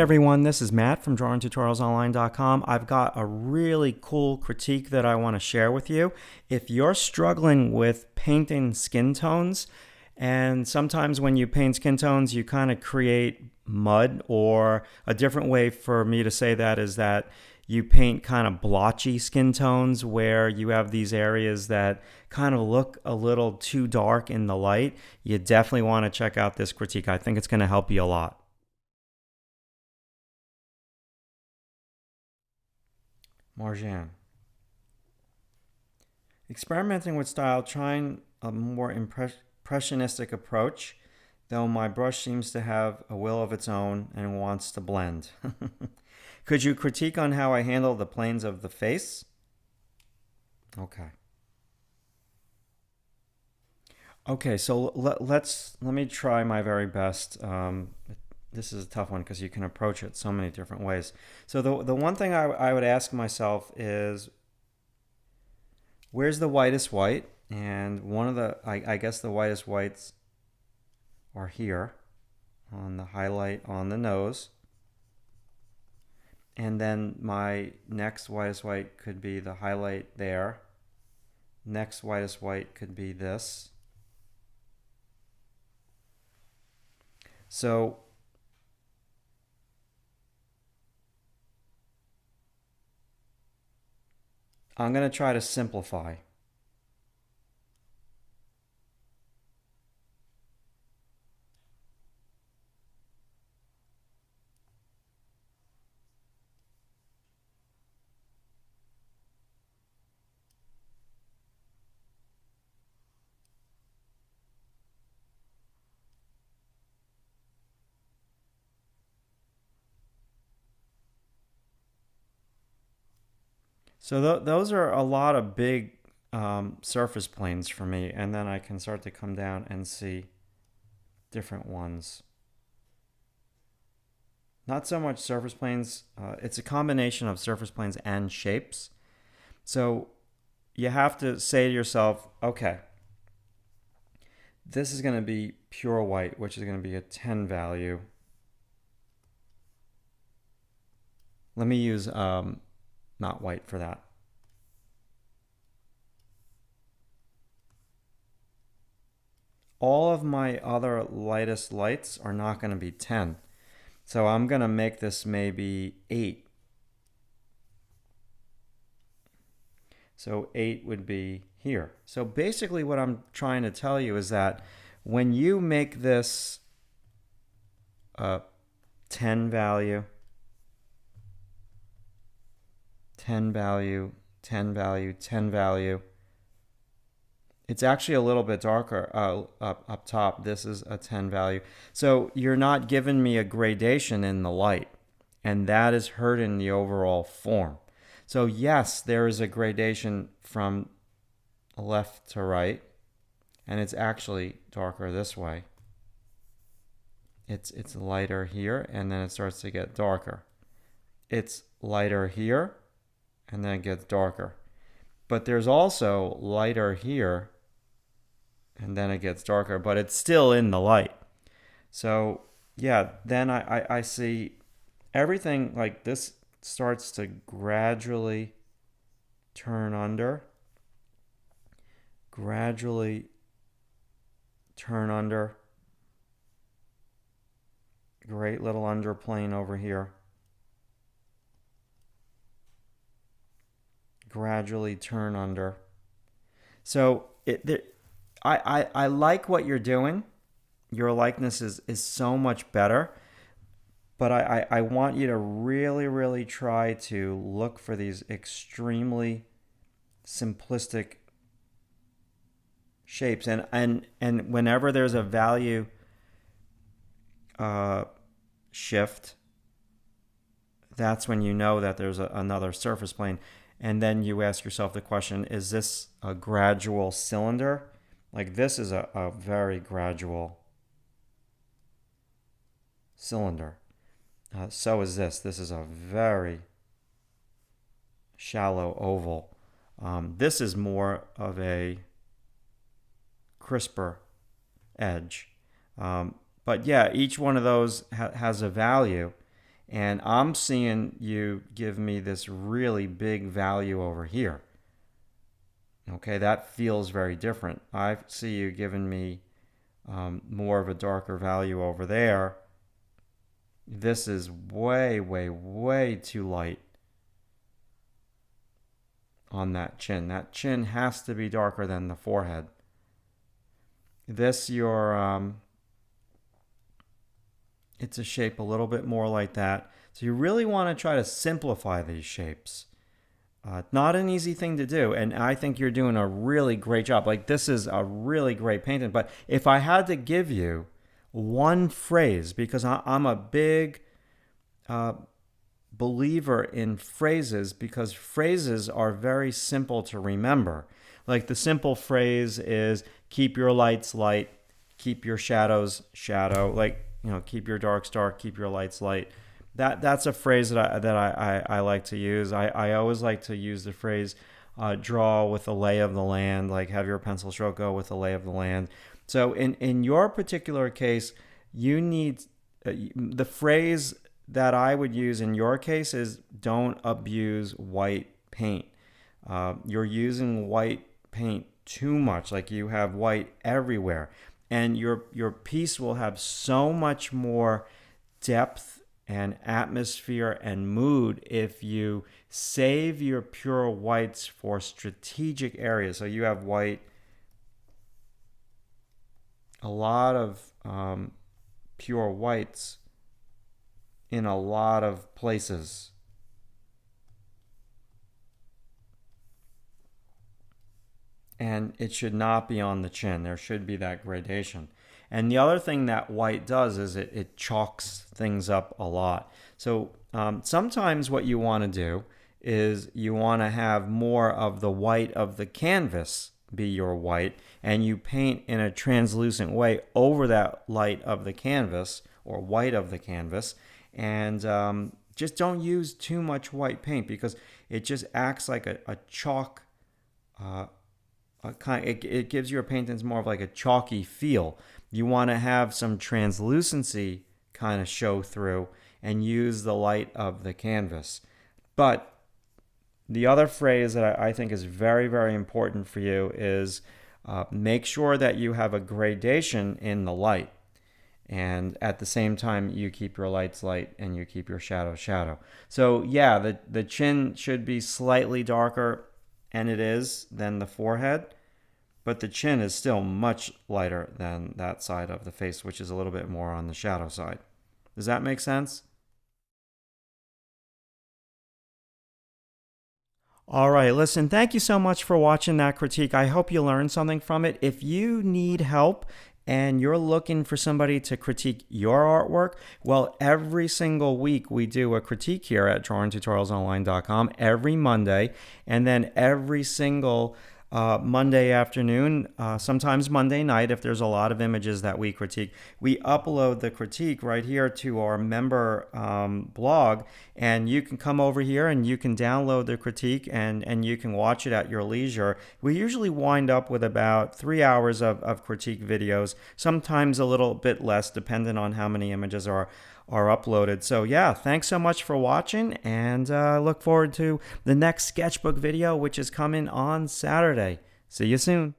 everyone, this is Matt from DrawingTutorialsOnline.com. I've got a really cool critique that I want to share with you. If you're struggling with painting skin tones, and sometimes when you paint skin tones you kind of create mud, or a different way for me to say that is that you paint kind of blotchy skin tones where you have these areas that kind of look a little too dark in the light, you definitely want to check out this critique. I think it's going to help you a lot. Marjan. Experimenting with style, trying a more impressionistic approach, though my brush seems to have a will of its own and wants to blend. Could you critique on how I handle the planes of the face? Okay. Okay, so let me try my very best. This is a tough one because you can approach it so many different ways. So the one thing I would ask myself is, where's the whitest white? And one of the, I guess the whitest whites are here on the highlight on the nose. And then my next whitest white could be the highlight there. Next whitest white could be this. So I'm going to try to simplify. So those are a lot of big surface planes for me, and then I can start to come down and see different ones. Not so much surface planes, it's a combination of surface planes and shapes. So you have to say to yourself, okay, this is going to be pure white, which is going to be a 10 value. Let me use not white for that. All of my other lightest lights are not going to be 10. So I'm going to make this maybe 8. So 8 would be here. So basically what I'm trying to tell you is that when you make this 10 value, 10 value, 10 value, 10 value, it's actually a little bit darker up top. This is a 10 value. So you're not giving me a gradation in the light, and that is hurting the overall form. So yes, there is a gradation from left to right, and it's actually darker this way. It's lighter here, and then it starts to get darker. It's lighter here, and then it gets darker. But there's also lighter here, and then it gets darker, but it's still in the light. So yeah, then I see everything like this starts to gradually turn under, gradually turn under. Great little underplane over here. Gradually turn under. So I like what you're doing. Your likeness is so much better. But I want you to really, really try to look for these extremely simplistic shapes. And whenever there's a value shift, that's when you know that there's another surface plane. And then you ask yourself the question, is this a gradual cylinder? Like this is a very gradual cylinder. So is this. This is a very shallow oval. This is more of a crisper edge. But yeah, each one of those has a value. And I'm seeing you give me this really big value over here. Okay, that feels very different. I see you giving me more of a darker value over there. This is way, way, way too light on that chin. That chin has to be darker than the forehead. This, it's a shape a little bit more like that. So you really want to try to simplify these shapes. Not an easy thing to do, and I think you're doing a really great job. Like, this is a really great painting, but if I had to give you one phrase, because I'm a big believer in phrases, because phrases are very simple to remember. Like, the simple phrase is keep your lights light, keep your shadows shadow, like, keep your darks dark, keep your lights light. That's a phrase that I like to use. I always like to use the phrase draw with the lay of the land, like have your pencil stroke go with the lay of the land. So in your particular case, you need the phrase that I would use in your case is don't abuse white paint. You're using white paint too much, like you have white everywhere, and your piece will have so much more depth and atmosphere and mood if you save your pure whites for strategic areas. So you have white, a lot of pure whites in a lot of places. And it should not be on the chin. There should be that gradation. And the other thing that white does is it chalks things up a lot. So sometimes what you want to do is you want to have more of the white of the canvas be your white, and you paint in a translucent way over that light of the canvas or white of the canvas. And just don't use too much white paint, because it just acts like a chalk. It gives your paintings more of like a chalky feel. You want to have some translucency kind of show through and use the light of the canvas. But the other phrase that I think is very, very important for you is make sure that you have a gradation in the light. And at the same time, you keep your lights light and you keep your shadow shadow. So yeah, the chin should be slightly darker, and it is, than the forehead. But the chin is still much lighter than that side of the face, which is a little bit more on the shadow side. Does that make sense? All right, listen, thank you so much for watching that critique. I hope you learned something from it. If you need help and you're looking for somebody to critique your artwork, well, every single week we do a critique here at DrawingTutorialsOnline.com every Monday, and then every single Monday afternoon, sometimes Monday night, if there's a lot of images that we critique, we upload the critique right here to our member blog, and you can come over here and you can download the critique and you can watch it at your leisure. We usually wind up with about 3 hours of critique videos, sometimes a little bit less depending on how many images are uploaded. So yeah, thanks so much for watching, and look forward to the next sketchbook video, which is coming on Saturday. See you soon.